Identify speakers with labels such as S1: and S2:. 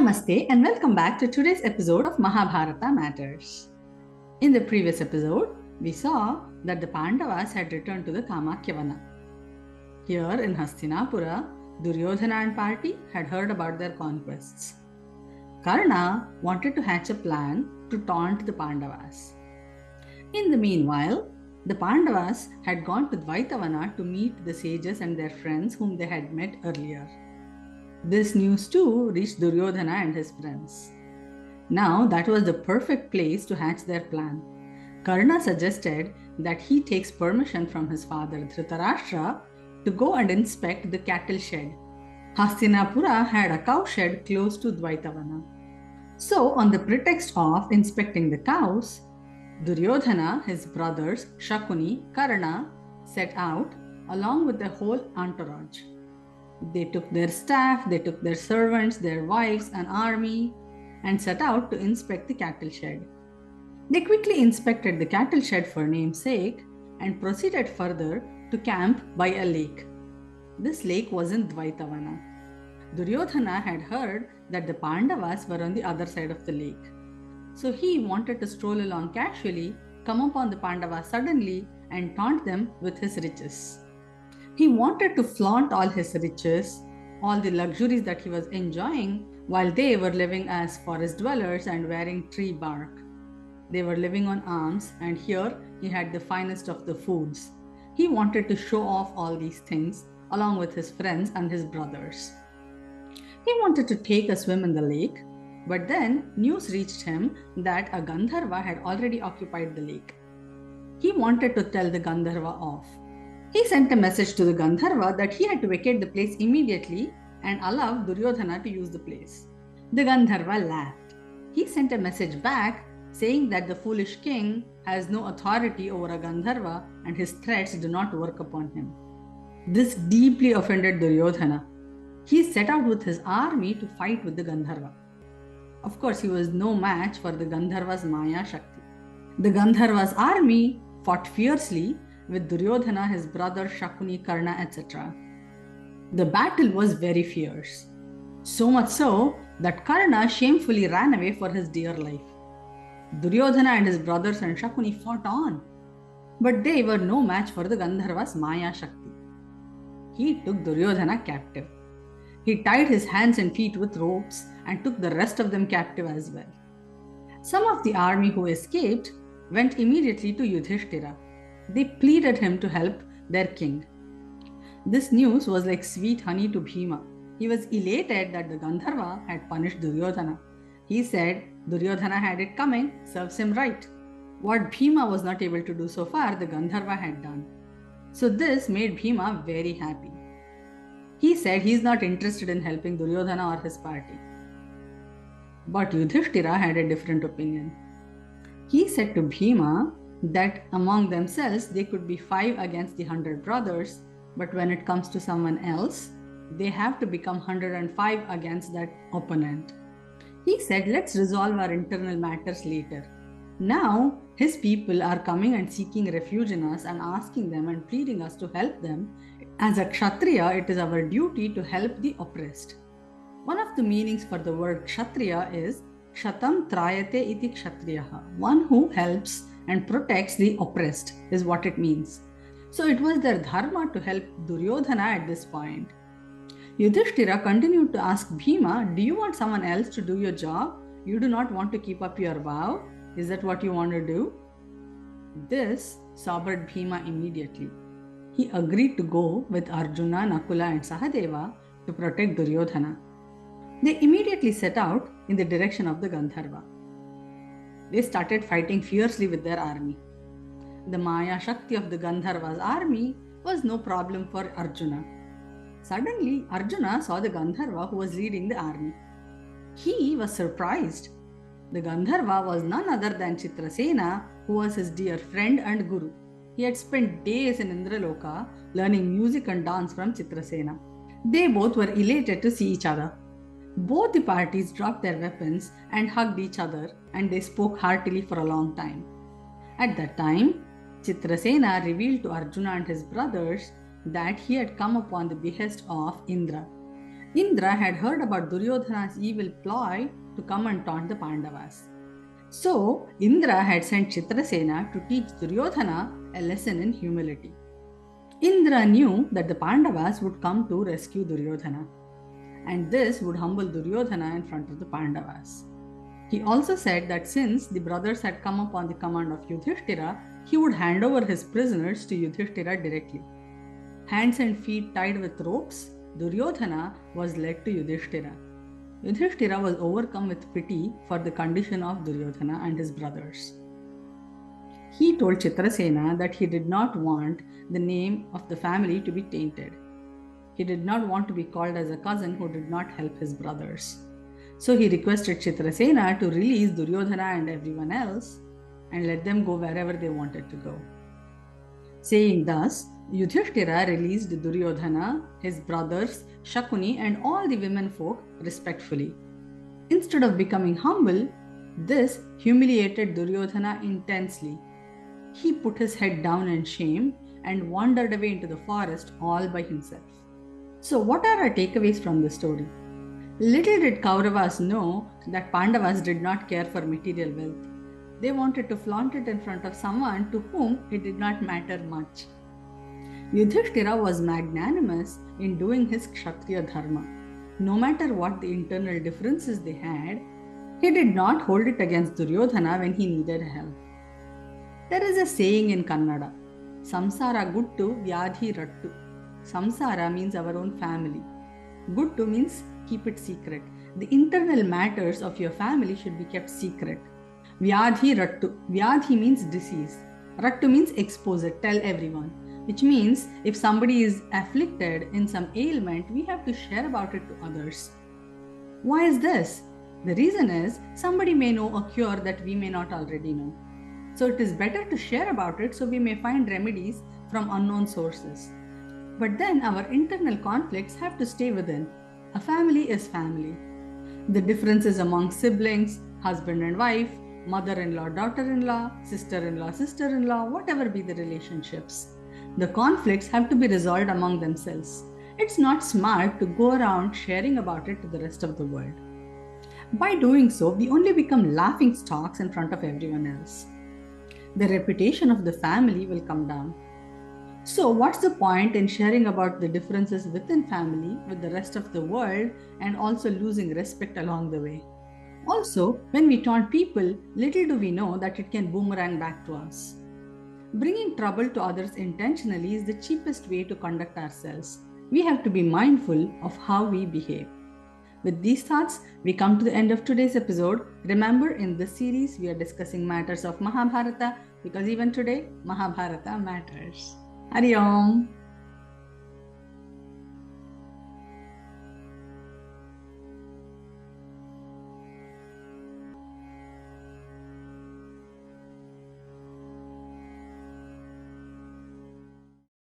S1: Namaste and welcome back to today's episode of Mahabharata Matters. In the previous episode, we saw that the Pandavas had returned to the Kamakyavana. Here in Hastinapura, Duryōdhana and party had heard about their conquests. Karna wanted to hatch a plan to taunt the Pandavas. In the meanwhile, the Pandavas had gone to Dvaitavana to meet the sages and their friends whom they had met earlier. This news too reached Duryōdhana and his friends. Now that was the perfect place to hatch their plan. Karna suggested that he takes permission from his father Dhritarashtra to go and inspect the cattle shed. Hastinapura had a cow shed close to Dvaitavana. So on the pretext of inspecting the cows, Duryōdhana, his brothers Shakuni, Karna set out along with the whole entourage. They took their staff, they took their servants, their wives, an army, and set out to inspect the cattle shed. They quickly inspected the cattle shed for namesake and proceeded further to camp by a lake. This lake was in Dvaitavana. Duryōdhana had heard that the Pandavas were on the other side of the lake. So he wanted to stroll along casually, come upon the Pandavas suddenly, and taunt them with his riches. He wanted to flaunt all his riches, all the luxuries that he was enjoying, while they were living as forest dwellers and wearing tree bark. They were living on alms, and here he had the finest of the foods. He wanted to show off all these things along with his friends and his brothers. He wanted to take a swim in the lake, but then news reached him that a Gandharva had already occupied the lake. He wanted to tell the Gandharva off. He sent a message to the Gandharva that he had to vacate the place immediately and allow Duryōdhana to use the place. The Gandharva laughed. He sent a message back saying that the foolish king has no authority over a Gandharva and his threats do not work upon him. This deeply offended Duryōdhana. He set out with his army to fight with the Gandharva. Of course, he was no match for the Gandharva's Maya Shakti. The Gandharva's army fought fiercely with Duryōdhana, his brother Shakuni, Karna, etc. The battle was very fierce. So much so that Karna shamefully ran away for his dear life. Duryōdhana and his brothers and Shakuni fought on, but they were no match for the Gandharva's Maya Shakti. He took Duryōdhana captive. He tied his hands and feet with ropes and took the rest of them captive as well. Some of the army who escaped went immediately to Yudhishthira. They pleaded him to help their king. This news was like sweet honey to Bhima. He was elated that the Gandharva had punished Duryōdhana. He said Duryōdhana had it coming, serves him right. What Bhima was not able to do so far, the Gandharva had done. So this made Bhima very happy. He said he is not interested in helping Duryōdhana or his party. But Yudhishthira had a different opinion. He said to Bhima that among themselves they could be 5 against the 100 brothers, but when it comes to someone else, they have to become 105 against that opponent. He said, let's resolve our internal matters later. Now, his people are coming and seeking refuge in us and asking them and pleading us to help them. As a Kshatriya, it is our duty to help the oppressed. One of the meanings for the word Kshatriya is Kshatam Trayate iti Kshatriyaha. One who helps and protects the oppressed is what it means. So it was their dharma to help Duryōdhana at this point. Yudhishthira continued to ask Bhima, do you want someone else to do your job? You do not want to keep up your vow? Is that what you want to do? This sobered Bhima immediately. He agreed to go with Arjuna, Nakula and Sahadeva to protect Duryōdhana. They immediately set out in the direction of the Gandharva. They started fighting fiercely with their army. The Maya Shakti of the Gandharva's army was no problem for Arjuna. Suddenly, Arjuna saw the Gandharva who was leading the army. He was surprised. The Gandharva was none other than Chitrasena, who was his dear friend and guru. He had spent days in Indraloka learning music and dance from Chitrasena. They both were elated to see each other. Both the parties dropped their weapons and hugged each other, and they spoke heartily for a long time. At that time, Chitrasena revealed to Arjuna and his brothers that he had come upon the behest of Indra. Indra had heard about Duryodhana's evil ploy to come and taunt the Pandavas. So, Indra had sent Chitrasena to teach Duryodhana a lesson in humility. Indra knew that the Pandavas would come to rescue Duryodhana, and this would humble Duryodhana in front of the Pandavas. He also said that since the brothers had come upon the command of Yudhishthira, he would hand over his prisoners to Yudhishthira directly. Hands and feet tied with ropes, Duryodhana was led to Yudhishthira. Yudhishthira was overcome with pity for the condition of Duryodhana and his brothers. He told Chitrasena that he did not want the name of the family to be tainted. He did not want to be called as a cousin who did not help his brothers. So he requested Chitrasena to release Duryodhana and everyone else and let them go wherever they wanted to go. Saying thus, Yudhishthira released Duryodhana, his brothers, Shakuni, and all the women folk respectfully. Instead of becoming humble, this humiliated Duryodhana intensely. He put his head down in shame and wandered away into the forest all by himself. So, what are our takeaways from the story? Little did Kauravas know that Pandavas did not care for material wealth. They wanted to flaunt it in front of someone to whom it did not matter much. Yudhishthira was magnanimous in doing his Kshatriya dharma. No matter what the internal differences they had, he did not hold it against Duryodhana when he needed help. There is a saying in Kannada, Samsara guttu vyadhi rattu. Samsara means our own family. Guttu means keep it secret. The internal matters of your family should be kept secret. Vyadhi rattu. Vyadhi means disease. Rattu means expose it, tell everyone. Which means if somebody is afflicted in some ailment, we have to share about it to others. Why is this? The reason is somebody may know a cure that we may not already know. So it is better to share about it so we may find remedies from unknown sources. But then our internal conflicts have to stay within. A family is family. The differences among siblings, husband and wife, mother-in-law, daughter-in-law, sister-in-law, sister-in-law, whatever be the relationships. The conflicts have to be resolved among themselves. It's not smart to go around sharing about it to the rest of the world. By doing so, we only become laughing stocks in front of everyone else. The reputation of the family will come down. So what's the point in sharing about the differences within family with the rest of the world and also losing respect along the way? Also, when we taunt people, little do we know that it can boomerang back to us. Bringing trouble to others intentionally is the cheapest way to conduct ourselves. We have to be mindful of how we behave. With these thoughts, we come to the end of today's episode. Remember, in this series, we are discussing matters of Mahabharata because even today, Mahabharata matters. Hari Om.